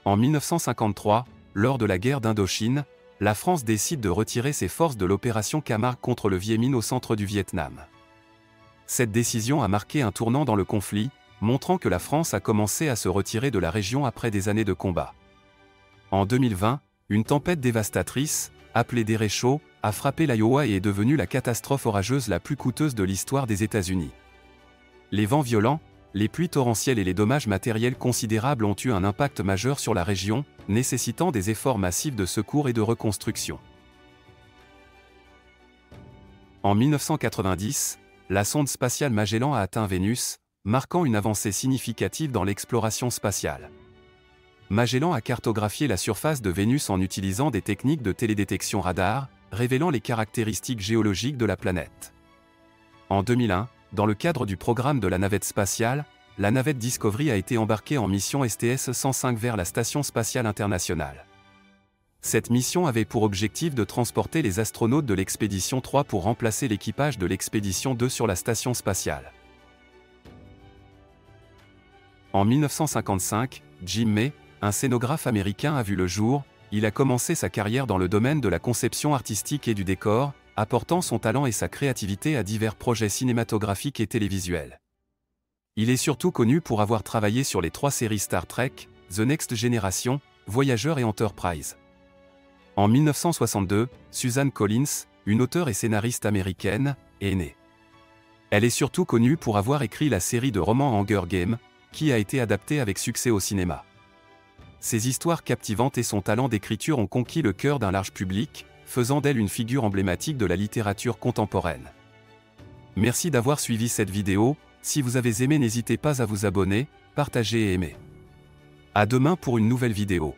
En 1953, lors de la guerre d'Indochine, la France décide de retirer ses forces de l'opération Camargue contre le Viet Minh au centre du Vietnam. Cette décision a marqué un tournant dans le conflit, montrant que la France a commencé à se retirer de la région après des années de combat. En 2020, une tempête dévastatrice, appelée Derecho, a frappé l'Iowa et est devenue la catastrophe orageuse la plus coûteuse de l'histoire des États-Unis. Les vents violents, les pluies torrentielles et les dommages matériels considérables ont eu un impact majeur sur la région, nécessitant des efforts massifs de secours et de reconstruction. En 1990, la sonde spatiale Magellan a atteint Vénus, marquant une avancée significative dans l'exploration spatiale. Magellan a cartographié la surface de Vénus en utilisant des techniques de télédétection radar, révélant les caractéristiques géologiques de la planète. En 2001, dans le cadre du programme de la navette spatiale, la navette Discovery a été embarquée en mission STS-105 vers la Station spatiale internationale. Cette mission avait pour objectif de transporter les astronautes de l'expédition 3 pour remplacer l'équipage de l'expédition 2 sur la station spatiale. En 1955, Jim May, un scénographe américain, a vu le jour. Il a commencé sa carrière dans le domaine de la conception artistique et du décor, apportant son talent et sa créativité à divers projets cinématographiques et télévisuels. Il est surtout connu pour avoir travaillé sur les 3 séries Star Trek, The Next Generation, Voyager et Enterprise. En 1962, Suzanne Collins, une auteure et scénariste américaine, est née. Elle est surtout connue pour avoir écrit la série de romans Hunger Games, qui a été adaptée avec succès au cinéma. Ses histoires captivantes et son talent d'écriture ont conquis le cœur d'un large public, faisant d'elle une figure emblématique de la littérature contemporaine. Merci d'avoir suivi cette vidéo. Si vous avez aimé, n'hésitez pas à vous abonner, partager et aimer. À demain pour une nouvelle vidéo.